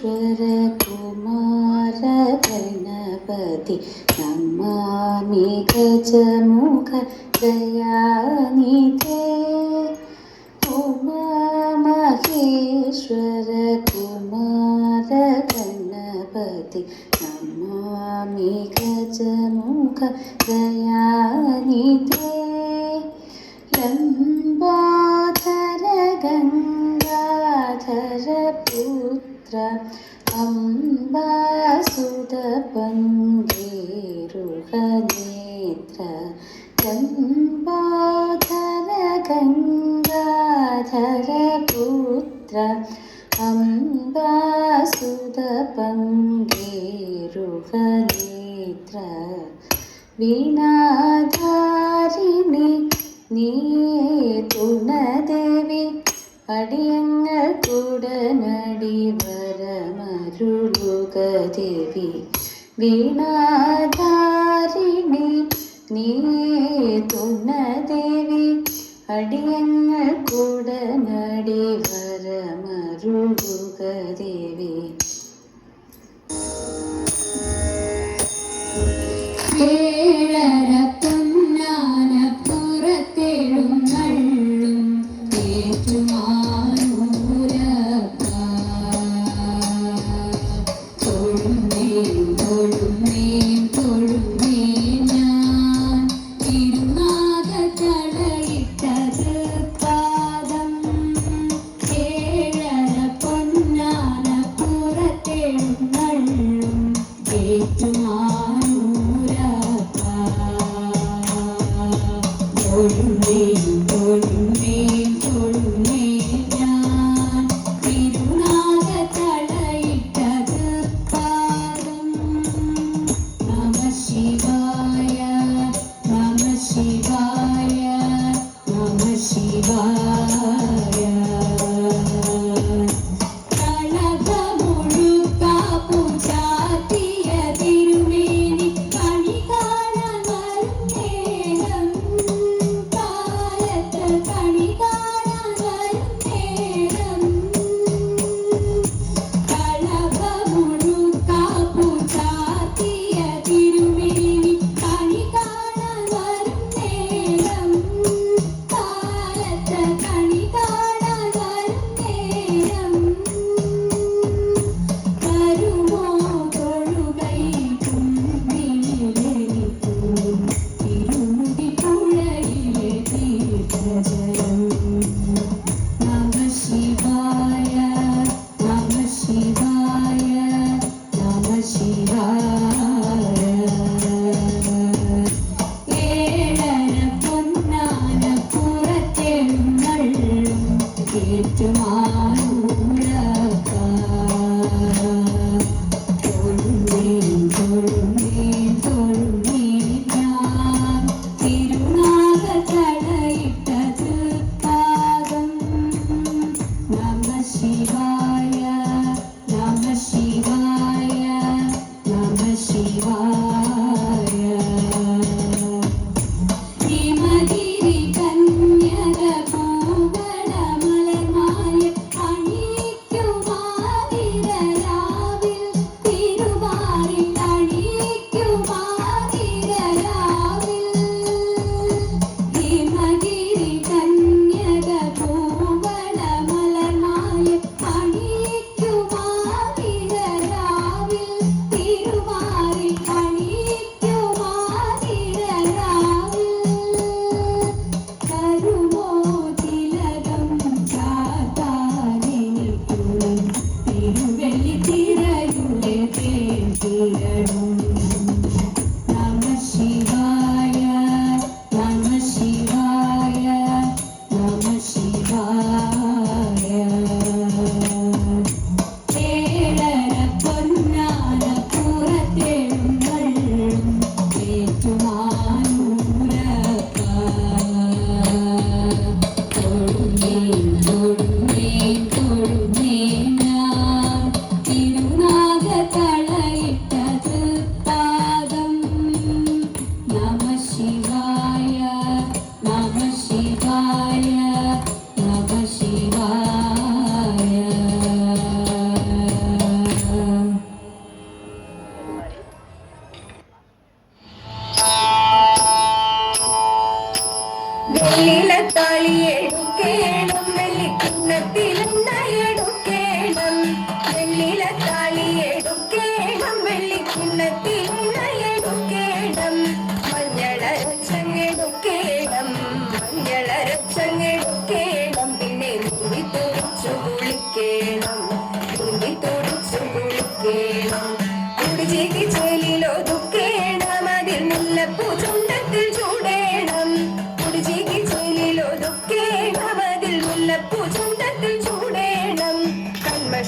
कुमार गणपति नमामि गजमुख दयानिधे उमामहेश्वर कुमार गणपति नमामि गजमुख दयानिधे लम्बोदर गंगाधर पुत्र अम्बासुत पङ्गेरुहनेत्र लम्बोदर गंगाधर पुत्र अम्बासुत पङ्गेरुहनेत्र वीणाधारिणि നീയേ തുണദേവി അടിയങ്ങൾക്കുടനടി വരമരുളുക ദേവി വീണാധാരിണി നീയേ തുണദേവി അടിയങ്ങൾക്കുടനടി വരമരുളുക ദേവി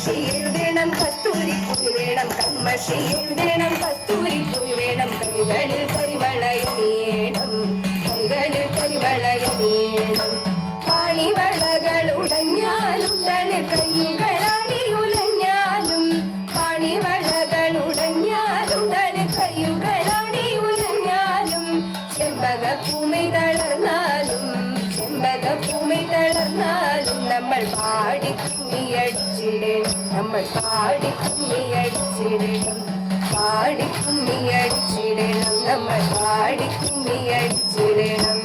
കമ്മഷി എഴുതണം കസ്തൂരിപ്പൂവ് വേണം കമ്മഷി എഴുതണം കസ്തൂരിപ്പൂവ് വേണം കൈകളിൽ കരിവളയമേണം കൈകളിൽ കരിവളയമേണം പാണിവളകൾ ഉടഞ്ഞാലും തണു കൈകളാടി ഉലഞ്ഞാലും പാണിവളകൾ ഉടഞ്ഞാലും തണു കൈകളാടി ഉലഞ്ഞാലും ചെമ്പകപ്പൂമി തളർന്നാലും ചെമ്പകപ്പൂമി തളർന്നാലും നമ്മൾ പാടി കുമ്മിയടിച്ചിടണം നമ്മൾ പാടി കുമ്മിയടിച്ചിടണം പാടി കുമ്മിയടിച്ചിടണം നമ്മൾ പാടി കുമ്മിയടിച്ചിടണം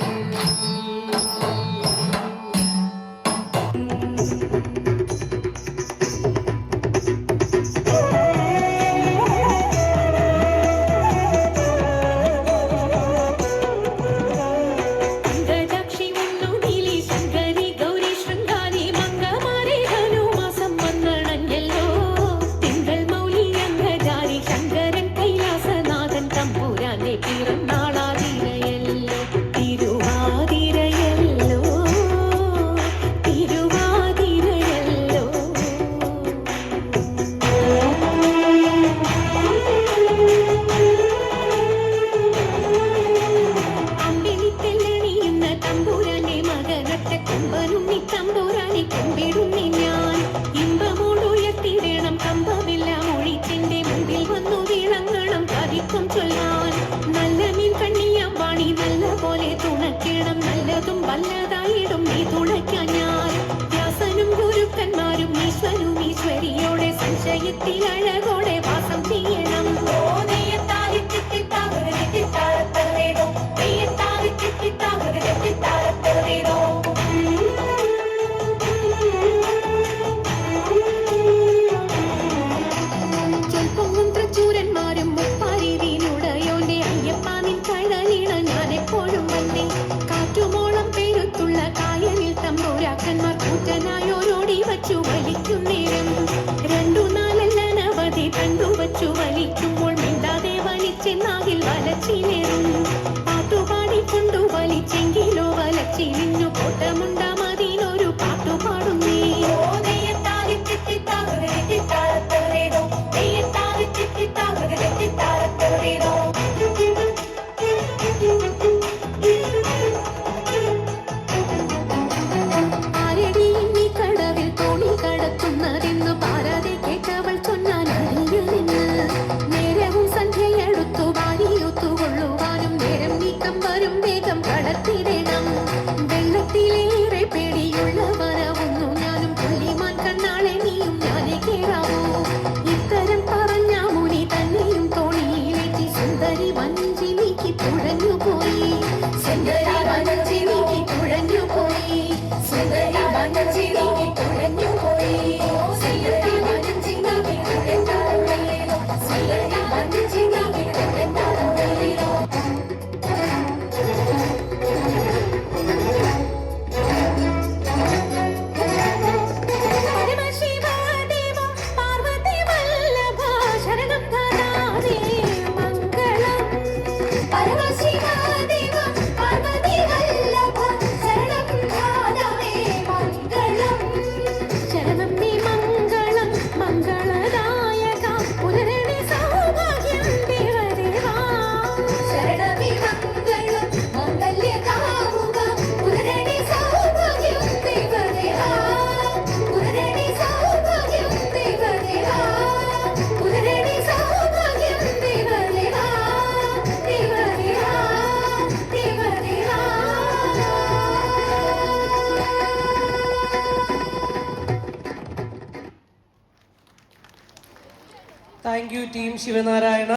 വല്ലതായിടും നീ തുണയ്ക്കാൻ ഞാൻ വ്യാസനും ഗുരുക്കന്മാരും ഈശ്വരും ഈശ്വരിയോടെ സംശയത്തിൽ അഴകോടെ വാസം ചെയ്യണം ചെൽപ്പൊങ്ങും തൃച്ചൂരന്മാരും മുപ്പാരീതിയിലൂടെയോന്റെ അയ്യപ്പ നിൻ കഴലിണ ഞാൻ എപ്പോഴും വന്നേ കാറ്റുമോളം പേരുത്തുള്ള കായലിൽ തമ്പൂരാക്കന്മാർ കൂറ്റനായോരോടി വച്ചു വലിക്കും നേരം രണ്ടു നാലല്ലനവധി കണ്ടുവച്ചു വലിക്കുമ്പോൾ മിണ്ടാതെ വലിച്ചെന്നാകിൽ വലച്ചിലേറും പാട്ടുപാടിക്കൊണ്ടു വലിച്ചെങ്കിലോ വലച്ചിലിഞ്ഞു കോട്ടമുണ്ടാമതിനൊരു പാട്ടുപാടുന്നേ വെള്ളത്തിലേറെ പേടിയുള്ള വരവൊന്നു ഞാനും പുള്ളിമാൻ കണ്ണാളെ നീയും ഞാനേ കേറാവൂ ഇത്തരം പറഞ്ഞ മുനി തന്നെയും തോണിയിലേറ്റി സുന്ദരി വഞ്ചി നീക്കി തുഴഞ്ഞു പോയി സുന്ദരി വഞ്ചി നീക്കി തുഴഞ്ഞു പോയി സുന്ദരി വഞ്ചി നീക്കി തുഴഞ്ഞു പോയി സുന്ദരി വഞ്ചി നീക്കി തുഴഞ്ഞു പോയി സുന്ദരി വഞ്ചി നീക്കി തുഴഞ്ഞു പോയി Thank you, Team Shivanarayana.